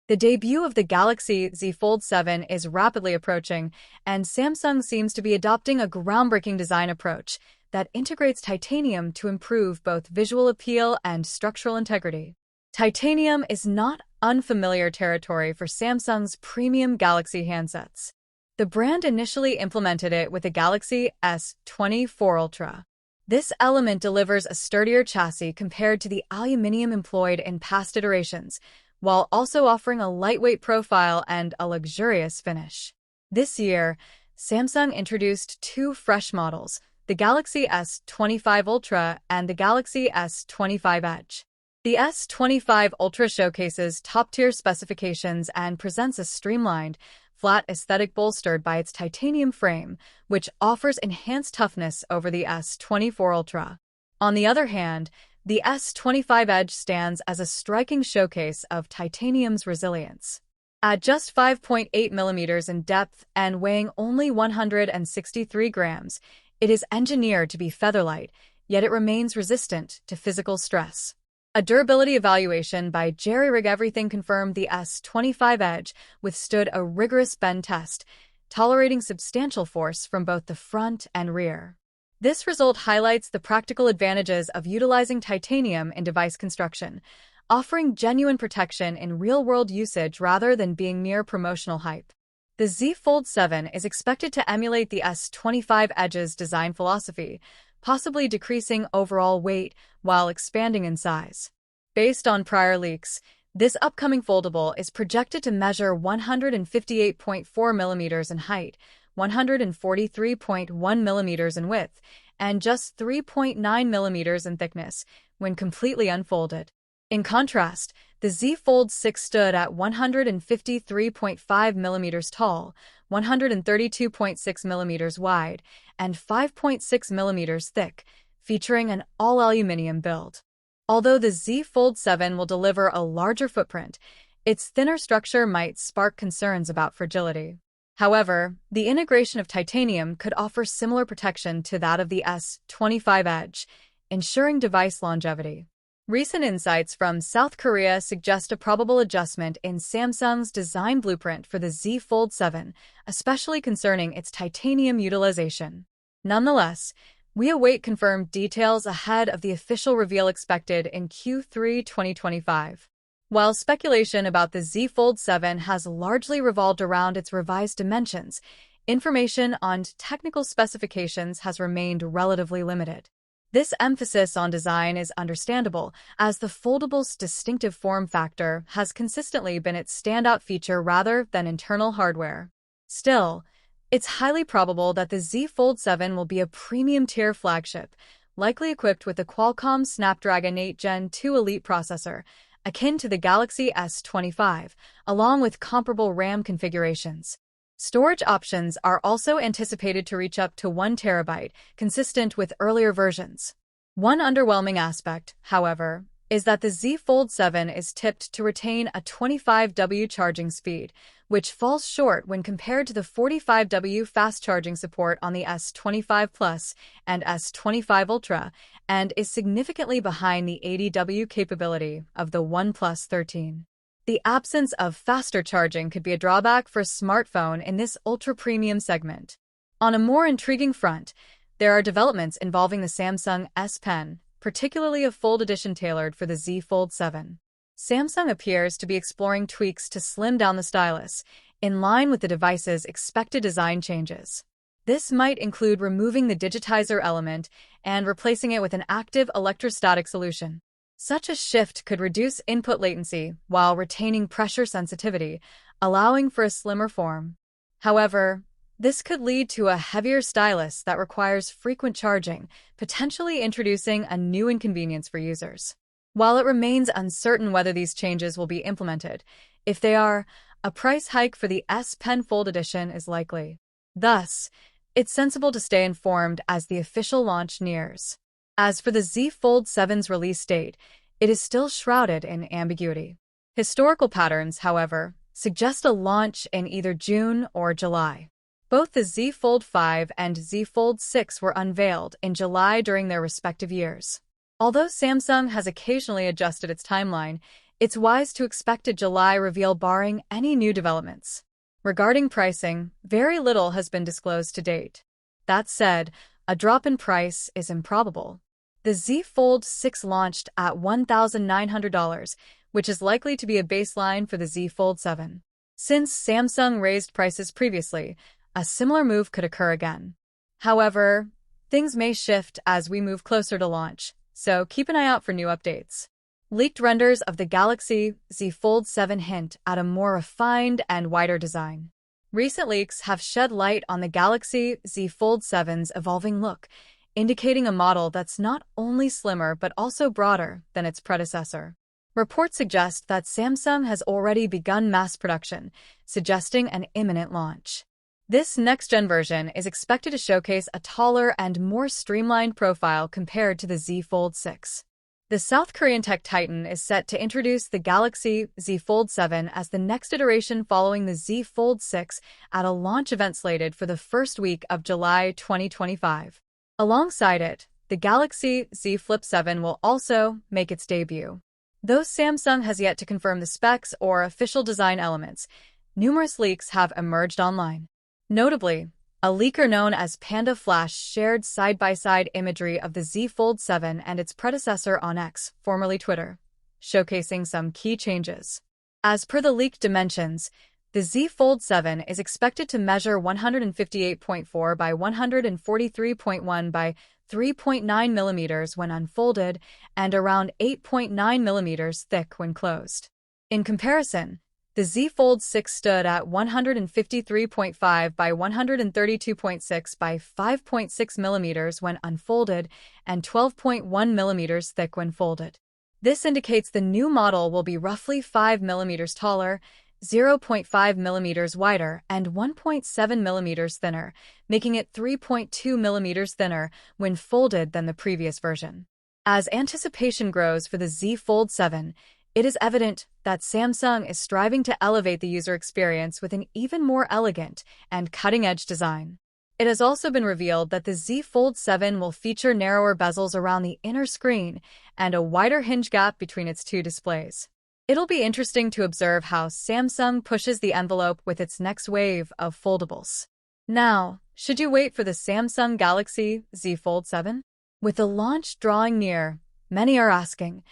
The debut of the Galaxy Z Fold 7 is rapidly approaching, and Samsung seems to be adopting a groundbreaking design approach that integrates titanium to improve both visual appeal and structural integrity. Titanium is not unfamiliar territory for Samsung's premium Galaxy handsets. The brand initially implemented it with the Galaxy S24 Ultra. This element delivers a sturdier chassis compared to the aluminum employed in past iterations, while also offering a lightweight profile and a luxurious finish. This year, Samsung introduced two fresh models, the Galaxy S25 Ultra and the Galaxy S25 Edge. The S25 Ultra showcases top-tier specifications and presents a streamlined, flat aesthetic bolstered by its titanium frame, which offers enhanced toughness over the S24 Ultra. On the other hand, the S25 Edge stands as a striking showcase of titanium's resilience. At just 5.8 mm in depth and weighing only 163 grams, it is engineered to be featherlight, yet it remains resistant to physical stress. A durability evaluation by Jerry Rig Everything confirmed the S25 Edge withstood a rigorous bend test, tolerating substantial force from both the front and rear. This result highlights the practical advantages of utilizing titanium in device construction, offering genuine protection in real-world usage rather than being mere promotional hype. The Z Fold 7 is expected to emulate the S25 Edge's design philosophy, possibly decreasing overall weight while expanding in size. Based on prior leaks, this upcoming foldable is projected to measure 158.4 mm in height, 143.1 mm in width, and just 3.9 mm in thickness when completely unfolded. In contrast, the Z Fold 6 stood at 153.5 mm tall, 132.6 mm wide, and 5.6 mm thick, featuring an all-aluminum build. Although the Z Fold 7 will deliver a larger footprint, its thinner structure might spark concerns about fragility. However, the integration of titanium could offer similar protection to that of the S25 Edge, ensuring device longevity. Recent insights from South Korea suggest a probable adjustment in Samsung's design blueprint for the Z Fold 7, especially concerning its titanium utilization. Nonetheless, we await confirmed details ahead of the official reveal expected in Q3 2025. While speculation about the Z Fold 7 has largely revolved around its revised dimensions, information on technical specifications has remained relatively limited. This emphasis on design is understandable, as the foldable's distinctive form factor has consistently been its standout feature rather than internal hardware. Still, it's highly probable that the Z Fold 7 will be a premium-tier flagship, likely equipped with the Qualcomm Snapdragon 8 Gen 2 Elite processor, akin to the Galaxy S25, along with comparable RAM configurations. Storage options are also anticipated to reach up to 1 TB, consistent with earlier versions. One underwhelming aspect, however, is that the Z Fold 7 is tipped to retain a 25W charging speed, which falls short when compared to the 45W fast charging support on the S25 Plus and S25 Ultra, and is significantly behind the 80W capability of the OnePlus 13. The absence of faster charging could be a drawback for a smartphone in this ultra-premium segment. On a more intriguing front, there are developments involving the Samsung S Pen, particularly a fold edition tailored for the Z Fold 7. Samsung appears to be exploring tweaks to slim down the stylus, in line with the device's expected design changes. This might include removing the digitizer element and replacing it with an active electrostatic solution. Such a shift could reduce input latency while retaining pressure sensitivity, allowing for a slimmer form. However, this could lead to a heavier stylus that requires frequent charging, potentially introducing a new inconvenience for users. While it remains uncertain whether these changes will be implemented, if they are, a price hike for the S Pen Fold Edition is likely. Thus, it's sensible to stay informed as the official launch nears. As for the Z Fold 7's release date, it is still shrouded in ambiguity. Historical patterns, however, suggest a launch in either June or July. Both the Z Fold 5 and Z Fold 6 were unveiled in July during their respective years. Although Samsung has occasionally adjusted its timeline, It's wise to expect a July reveal barring any new developments. Regarding pricing, very little has been disclosed to date. That said, a drop in price is improbable. The Z Fold 6 launched at $1,900, which is likely to be a baseline for the Z Fold 7. Since Samsung raised prices previously, a similar move could occur again. However, things may shift as we move closer to launch, so keep an eye out for new updates. Leaked renders of the Galaxy Z Fold 7 hint at a more refined and wider design. Recent leaks have shed light on the Galaxy Z Fold 7's evolving look, indicating a model that's not only slimmer but also broader than its predecessor. Reports suggest that Samsung has already begun mass production, suggesting an imminent launch. This next-gen version is expected to showcase a taller and more streamlined profile compared to the Z Fold 6. The South Korean tech titan is set to introduce the Galaxy Z Fold 7 as the next iteration following the Z Fold 6 at a launch event slated for the first week of July 2025. Alongside it, the Galaxy Z Flip 7 will also make its debut. Though Samsung has yet to confirm the specs or official design elements, numerous leaks have emerged online. Notably, a leaker known as Panda Flash shared side-by-side imagery of the Z Fold 7 and its predecessor on X, formerly Twitter, showcasing some key changes. As per the leaked dimensions, the Z Fold 7 is expected to measure 158.4 by 143.1 by 3.9 millimeters when unfolded and around 8.9 millimeters thick when closed. In comparison, the Z Fold 6 stood at 153.5 by 132.6 by 5.6 millimeters when unfolded and 12.1 millimeters thick when folded. This indicates the new model will be roughly 5 millimeters taller, 0.5 millimeters wider, and 1.7 millimeters thinner, making it 3.2 millimeters thinner when folded than the previous version. As anticipation grows for the Z Fold 7, it is evident that Samsung is striving to elevate the user experience with an even more elegant and cutting-edge design. It has also been revealed that the Z Fold 7 will feature narrower bezels around the inner screen and a wider hinge gap between its two displays. It'll be interesting to observe how Samsung pushes the envelope with its next wave of foldables. Now, should you wait for the Samsung Galaxy Z Fold 7? With the launch drawing near, many are asking,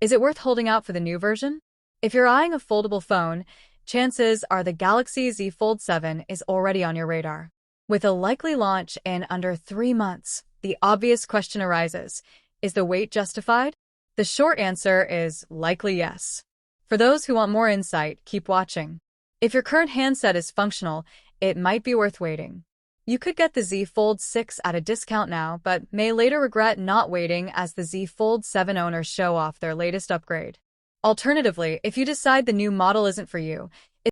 is it worth holding out for the new version? If you're eyeing a foldable phone, chances are the Galaxy Z Fold 7 is already on your radar. With a likely launch in under 3 months, the obvious question arises, is the wait justified? The short answer is likely yes. For those who want more insight, keep watching. If your current handset is functional, it might be worth waiting. You could get the Z Fold 6 at a discount now, but may later regret not waiting as the Z Fold 7 owners show off their latest upgrade. Alternatively, if you decide the new model isn't for you,